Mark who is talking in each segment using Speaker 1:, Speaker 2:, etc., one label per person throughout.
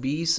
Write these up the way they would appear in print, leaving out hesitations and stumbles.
Speaker 1: 20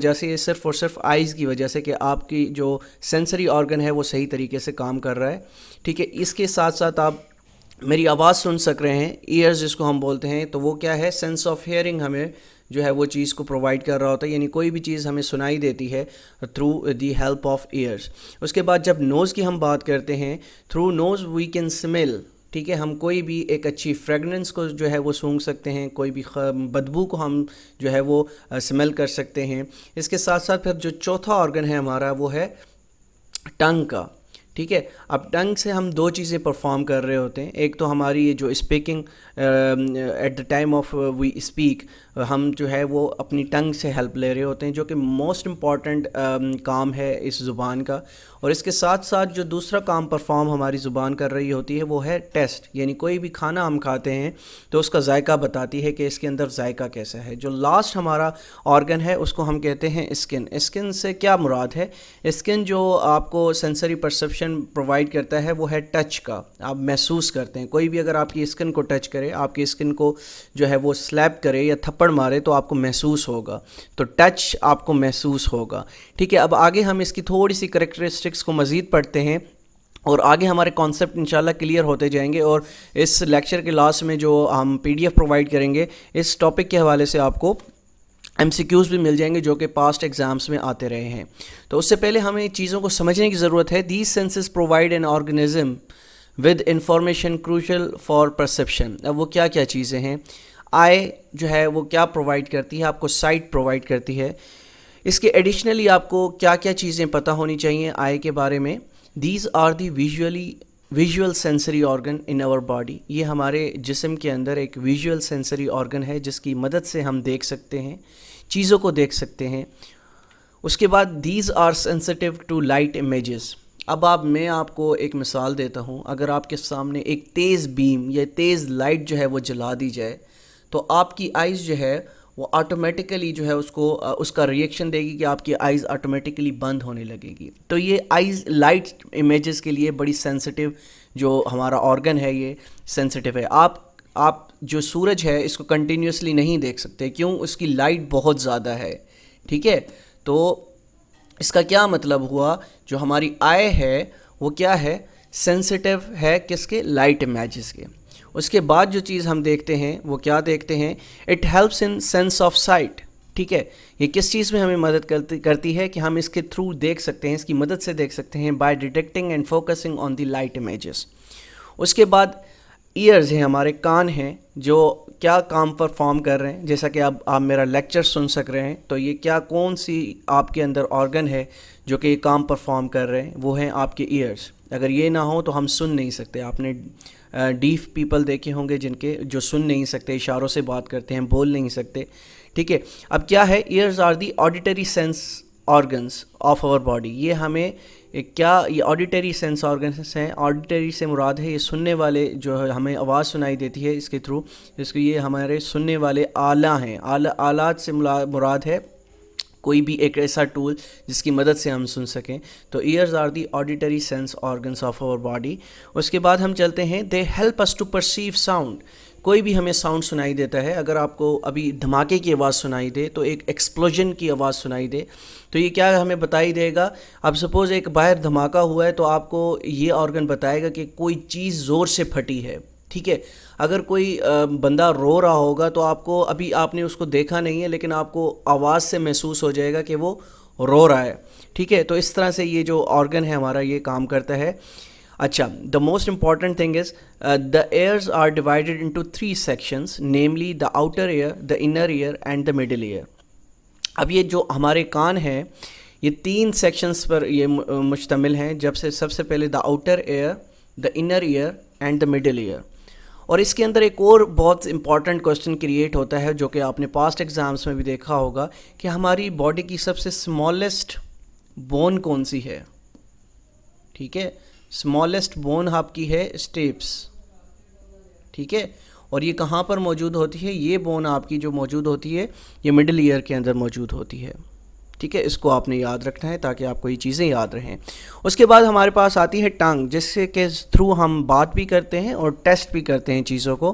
Speaker 1: وجہ سے, یہ صرف اور صرف آئز کی وجہ سے کہ آپ کی جو سینسری آرگن ہے وہ صحیح طریقے سے کام کر رہا ہے. ٹھیک ہے, اس کے ساتھ ساتھ آپ میری آواز سن سک رہے ہیں, ایئرز جس کو ہم بولتے ہیں, تو وہ کیا ہے, سینس آف ہیئرنگ ہمیں جو ہے وہ چیز کو پرووائڈ کر رہا ہوتا ہے, یعنی کوئی بھی چیز ہمیں سنائی دیتی ہے through the help of ears. اس کے بعد جب نوز کی ہم بات کرتے ہیں, through nose we can smell. ٹھیک ہے, ہم کوئی بھی ایک اچھی فریگننس کو جو ہے وہ سونگھ سکتے ہیں, کوئی بھی بدبو کو ہم جو ہے وہ اسمیل کر سکتے ہیں. اس کے ساتھ ساتھ پھر جو چوتھا آرگن ہے ہمارا وہ ہے ٹنگ کا. ٹھیک ہے, اب ٹنگ سے ہم دو چیزیں پرفارم کر رہے ہوتے ہیں. ایک تو ہماری یہ جو speaking at the time of we speak, ہم جو ہے وہ اپنی ٹنگ سے ہیلپ لے رہے ہوتے ہیں, جو کہ موسٹ امپورٹنٹ کام ہے اس زبان کا. اور اس کے ساتھ ساتھ جو دوسرا کام پرفارم ہماری زبان کر رہی ہوتی ہے وہ ہے ٹیسٹ, یعنی کوئی بھی کھانا ہم کھاتے ہیں تو اس کا ذائقہ بتاتی ہے کہ اس کے اندر ذائقہ کیسا ہے. جو لاسٹ ہمارا آرگن ہے اس کو ہم کہتے ہیں اسکن. اسکن سے کیا مراد ہے, اسکن جو آپ کو سینسری پرسیپشن پرووائڈ کرتا ہے وہ ہے ٹچ کا. آپ محسوس کرتے ہیں, کوئی بھی اگر آپ کی اسکن کو ٹچ کرے, آپ کی اسکن کو جو ہے وہ سلیپ کرے یا تھپڑ مارے تو آپ کو محسوس ہوگا, تو ٹچ آپ کو محسوس ہوگا. ٹھیک ہے, اب آگے ہم اس کی تھوڑی سی کریکٹرسٹکس کو مزید پڑھتے ہیں اور آگے ہمارے کانسیپٹ انشاءاللہ کلیئر ہوتے جائیں گے. اور اس لیکچر کے لاسٹ میں جو ہم PDF پرووائڈ کریں گے اس ٹاپک کے حوالے سے آپ کو MCQs بھی مل جائیں گے جو کہ پاسٹ ایگزامس میں آتے رہے ہیں. تو اس سے پہلے ہمیں چیزوں کو سمجھنے کی ضرورت ہے. These senses provide an organism with information crucial for perception. اب وہ کیا کیا چیزیں ہیں, آئی جو ہے وہ کیا پرووائڈ کرتی ہے, آپ کو سائٹ پرووائڈ کرتی ہے. اس کے ایڈیشنلی آپ کو کیا کیا چیزیں پتہ ہونی چاہیے آئی کے بارے میں. These are the visual sensory organ in our body. یہ ہمارے جسم کے اندر ایک ویژول سینسری آرگن ہے جس کی مدد سے ہم دیکھ سکتے ہیں, چیزوں کو دیکھ سکتے ہیں. اس کے بعد these are sensitive to light images. اب میں آپ کو ایک مثال دیتا ہوں. اگر آپ کے سامنے ایک تیز بیم یا تیز لائٹ جو ہے وہ جلا دی جائے تو آپ کی آئیز جو ہے وہ آٹومیٹیکلی جو ہے اس کا ریئیکشن دے گی کہ آپ کی آئیز آٹومیٹیکلی بند ہونے لگے گی. تو یہ آئیز لائٹ امیجز کے لیے بڑی سینسٹیو جو ہمارا آرگن ہے یہ سینسٹیو ہے. آپ جو سورج ہے اس کو کنٹینیوسلی نہیں دیکھ سکتے, کیوں, اس کی لائٹ بہت زیادہ ہے. ٹھیک ہے, تو اس کا کیا مطلب ہوا, جو ہماری آئی ہے وہ کیا ہے, سینسٹیو ہے کس کے, لائٹ امیجز کے. اس کے بعد جو چیز ہم دیکھتے ہیں وہ کیا دیکھتے ہیں, it helps in sense of sight. ٹھیک ہے, یہ کس چیز میں ہمیں مدد کرتی ہے کہ ہم اس کے تھرو دیکھ سکتے ہیں, اس کی مدد سے دیکھ سکتے ہیں, by detecting and focusing on the light images. اس کے بعد ایئرز ہیں, ہمارے کان ہیں, جو کیا کام پرفارم کر رہے ہیں. جیسا کہ اب آپ میرا لیکچر سن سک رہے ہیں, تو یہ کون سی آپ کے اندر آرگن ہے جو کہ یہ کام پرفارم کر رہے ہیں, وہ ہیں آپ کے ایئرز. اگر یہ نہ ہو تو ہم سن نہیں سکتے. آپ نے ڈیف پیپل دیکھے ہوں گے جو سن نہیں سکتے, اشاروں سے بات کرتے ہیں, بول نہیں سکتے. ٹھیک ہے, اب کیا ہے, ears are the auditory sense organs of our body. یہ ہمیں یہ آڈیٹری سینس آرگنس ہیں. آڈیٹری سے مراد ہے یہ سننے والے, جو ہمیں آواز سنائی دیتی ہے اس کے تھرو, اس کو یہ ہمارے سننے والے آلہ ہیں. آلات سے مراد ہے کوئی بھی ایک ایسا ٹول جس کی مدد سے ہم سن سکیں. تو ears are the auditory sense organs of our body. اس کے بعد ہم چلتے ہیں, they help us to perceive sound. کوئی بھی ہمیں ساؤنڈ سنائی دیتا ہے, اگر آپ کو ابھی دھماکے کی آواز سنائی دے تو ایک ایکسپلوژن کی آواز سنائی دے تو یہ کیا ہمیں بتائی دے گا. اب سپوز ایک باہر دھماکہ ہوا ہے تو آپ کو یہ آرگن بتائے گا کہ کوئی چیز زور سے پھٹی ہے. ٹھیک ہے, اگر کوئی بندہ رو رہا ہوگا تو آپ نے اس کو دیکھا نہیں ہے, لیکن آپ کو آواز سے محسوس ہو جائے گا کہ وہ رو رہا ہے. ٹھیک ہے, تو اس طرح سے یہ جو آرگن ہے ہمارا یہ کام کرتا ہے. اچھا, the most important thing is the ears are divided into 3 sections, namely the outer ear, the inner ear and the middle ear. اب یہ جو ہمارے کان ہیں یہ 3 sections پر یہ مشتمل ہیں, جب سے سب سے پہلے دا outer ear, the inner ear and the middle year. اور اس کے اندر ایک اور بہت امپورٹنٹ کوسچن کریٹ ہوتا ہے جو کہ آپ نے پاسٹ ایگزامس میں بھی دیکھا ہوگا کہ ہماری باڈی کی سب سے اسمالسٹ بون کون سی ہے. ٹھیک ہے, اسمالسٹ بون آپ کی ہے اسٹیپس. ٹھیک ہے, اور یہ کہاں پر موجود ہوتی ہے, یہ بون آپ کی جو موجود ہوتی ہے یہ مڈل ایئر کے اندر موجود ہوتی ہے. ٹھیک ہے, اس کو آپ نے یاد رکھنا ہے تاکہ آپ کو یہ چیزیں یاد رہیں. اس کے بعد ہمارے پاس آتی ہے ٹنگ, جس سے کہ تھرو ہم بات بھی کرتے ہیں اور ٹیسٹ بھی کرتے ہیں چیزوں کو.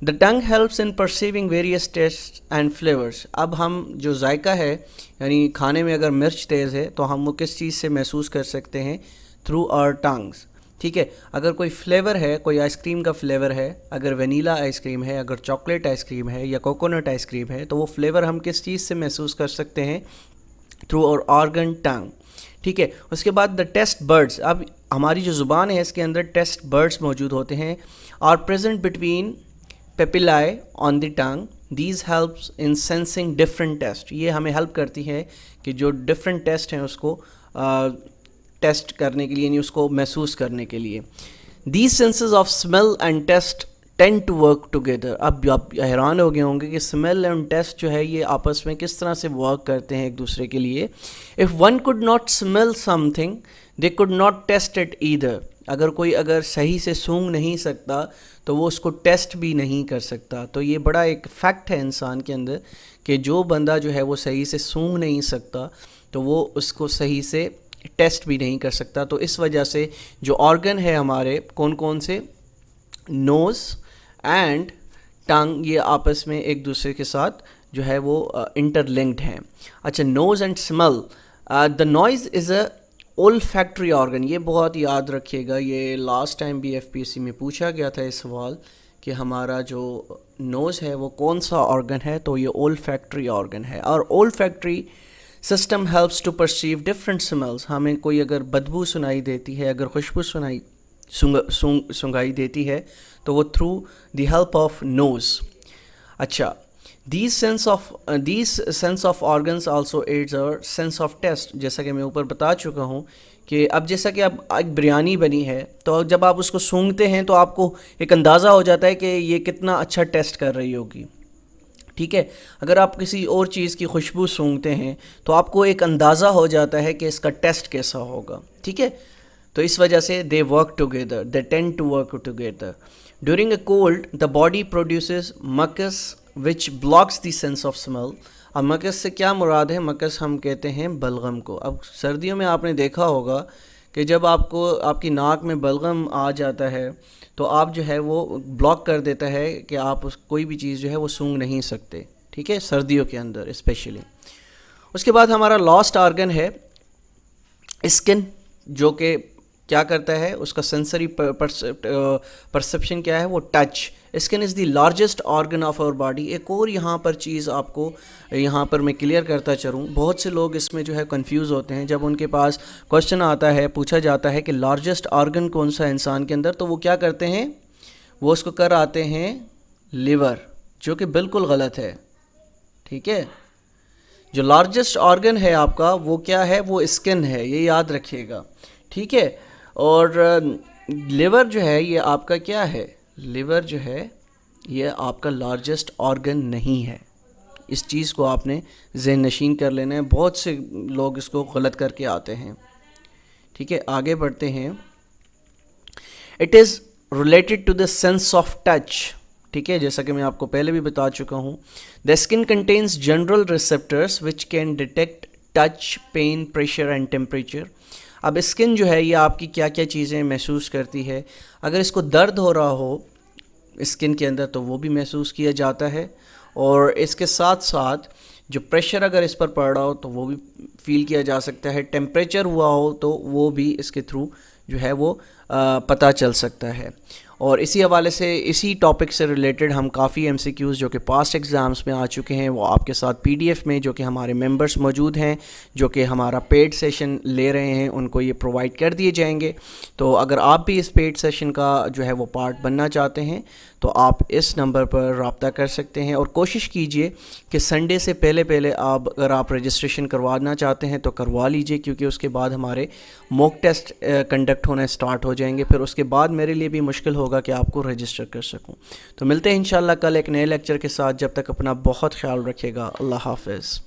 Speaker 1: The tongue helps in perceiving various tastes and flavors. اب ہم جو ذائقہ ہے یعنی کھانے میں اگر مرچ تیز ہے تو ہم وہ کس چیز سے محسوس کر سکتے ہیں؟ Through our tongues. ٹھیک ہے، اگر کوئی فلیور ہے، کوئی آئس کریم کا فلیور ہے، اگر وینیلا آئس کریم ہے، اگر چاکلیٹ آئس کریم ہے یا کوکونٹ آئس کریم ہے، تو وہ فلیور ہم کس چیز سے محسوس کر سکتے ہیں؟ تھرو اور آرگن ٹنگ. ٹھیک ہے، اس کے بعد دا ٹیسٹ برڈس. اب ہماری جو زبان ہے اس کے اندر ٹیسٹ برڈس موجود ہوتے ہیں. Are present between papillae on the tongue. These helps in sensing different taste. یہ ہمیں ہیلپ کرتی ہے کہ جو ڈفرینٹ ٹیسٹ ہیں اس کو ٹیسٹ کرنے کے لیے، یعنی اس کو محسوس کرنے کے لیے. These senses of smell and taste tend to work together. اب آپ حیران ہو گئے ہوں گے کہ اسمیل اینڈ ٹیسٹ جو ہے یہ آپس میں کس طرح سے ورک کرتے ہیں ایک دوسرے کے لیے. If one could not smell some thing they could not test it either. اگر صحیح سے سونگھ نہیں سکتا تو وہ اس کو ٹیسٹ بھی نہیں کر سکتا. تو یہ بڑا ایک فیکٹ ہے انسان کے اندر کہ جو بندہ جو ہے وہ صحیح سے سونگھ نہیں سکتا تو وہ اس کو صحیح سے ٹیسٹ بھی نہیں کر سکتا. تو اس وجہ سے جو آرگن ہے ہمارے کون کون سے؟ نوز اینڈ ٹنگ، یہ آپس میں ایک دوسرے کے ساتھ جو ہے وہ انٹر لنکڈ ہیں. اچھا، nose and smell. The nose is a olfactory organ. یہ بہت یاد رکھیے گا، یہ لاسٹ ٹائم بھی ایف پی ایس سی میں پوچھا گیا تھا یہ سوال کہ ہمارا جو نوز ہے وہ کون سا آرگن ہے، تو یہ olfactory organ ہے. اور olfactory system helps to perceive different smells. ہمیں کوئی اگر بدبو سنائی دیتی ہے، اگر خوشبو سنگائی دیتی ہے تو وہ through the help of nose. اچھا، these sense of organs also aids our sense of taste. جیسا کہ میں اوپر بتا چکا ہوں کہ اب جیسا کہ اب ایک بریانی بنی ہے تو جب آپ اس کو سونگھتے ہیں تو آپ کو ایک اندازہ ہو جاتا ہے کہ یہ کتنا اچھا ٹیسٹ کر رہی ہوگی. ٹھیک ہے، اگر آپ کسی اور چیز کی خوشبو سونگھتے ہیں تو آپ کو ایک اندازہ ہو جاتا ہے کہ اس کا ٹیسٹ کیسا ہوگا. ٹھیک ہے، تو اس وجہ سے they work together, they tend to work together. During a cold the body produces mucus which blocks the sense of smell. اب مکس سے کیا مراد ہے؟ مکس ہم کہتے ہیں بلغم کو. اب سردیوں میں آپ نے دیکھا ہوگا کہ جب آپ کی ناک میں بلغم آ جاتا ہے تو آپ جو ہے وہ بلاک کر دیتا ہے کہ آپ کوئی بھی چیز جو ہے وہ سونگھ نہیں سکتے. ٹھیک ہے، سردیوں کے اندر اسپیشلی. اس کے بعد ہمارا لاسٹ آرگن ہے اسکن، جو کہ کیا کرتا ہے؟ اس کا سینسری پرسیپشن کیا ہے؟ وہ touch. Skin is the largest organ of our body. ایک اور یہاں پر چیز آپ کو یہاں پر میں کلیئر کرتا چلوں. بہت سے لوگ اس میں جو ہے کنفیوز ہوتے ہیں جب ان کے پاس کوشچن آتا ہے، پوچھا جاتا ہے کہ لارجسٹ آرگن کون سا ہے انسان کے اندر، تو وہ کیا کرتے ہیں؟ وہ اس کو کر آتے ہیں لیور، جو کہ بالکل غلط ہے. ٹھیک ہے، جو لارجسٹ آرگن ہے آپ کا وہ کیا ہے؟ وہ اسکن ہے، یہ یاد رکھیے گا. ٹھیک ہے، اور لیور جو ہے یہ آپ کا کیا ہے؟ لیور جو ہے یہ آپ کا لارجسٹ آرگن نہیں ہے. اس چیز کو آپ نے ذہن نشین کر لینا ہے. بہت سے لوگ اس کو غلط کر کے آتے ہیں. ٹھیک ہے، آگے بڑھتے ہیں. It is related to the sense of touch. ٹھیک ہے، جیسا کہ میں آپ کو پہلے بھی بتا چکا ہوں. The skin contains general receptors which can detect touch, pain, pressure and temperature. اب اسکن جو ہے یہ آپ کی کیا کیا چیزیں محسوس کرتی ہے؟ اگر اس کو درد ہو رہا ہو اسکن کے اندر تو وہ بھی محسوس کیا جاتا ہے، اور اس کے ساتھ ساتھ جو پریشر اگر اس پر پڑ رہا ہو تو وہ بھی فیل کیا جا سکتا ہے. ٹیمپریچر ہوا ہو تو وہ بھی اس کے تھرو جو ہے وہ پتہ چل سکتا ہے. اور اسی حوالے سے اسی ٹاپک سے ریلیٹڈ ہم کافی ایم سی کیوز جو کہ پاسٹ ایگزامس میں آ چکے ہیں وہ آپ کے ساتھ پی ڈی ایف میں جو کہ ہمارے ممبرس موجود ہیں جو کہ ہمارا پیڈ سیشن لے رہے ہیں ان کو یہ پرووائڈ کر دیے جائیں گے. تو اگر آپ بھی اس پیڈ سیشن کا جو ہے وہ پارٹ بننا چاہتے ہیں تو آپ اس نمبر پر رابطہ کر سکتے ہیں. اور کوشش کیجئے کہ سنڈے سے پہلے اگر آپ رجسٹریشن کروانا چاہتے ہیں تو کروا لیجئے، کیونکہ اس کے بعد ہمارے موک ٹیسٹ کنڈکٹ ہونا اسٹارٹ ہو جائیں گے. پھر اس کے بعد میرے لیے بھی مشکل ہوگا کہ آپ کو رجسٹر کر سکوں. تو ملتے ہیں انشاءاللہ کل ایک نئے لیکچر کے ساتھ. جب تک اپنا بہت خیال رکھیے گا. اللہ حافظ.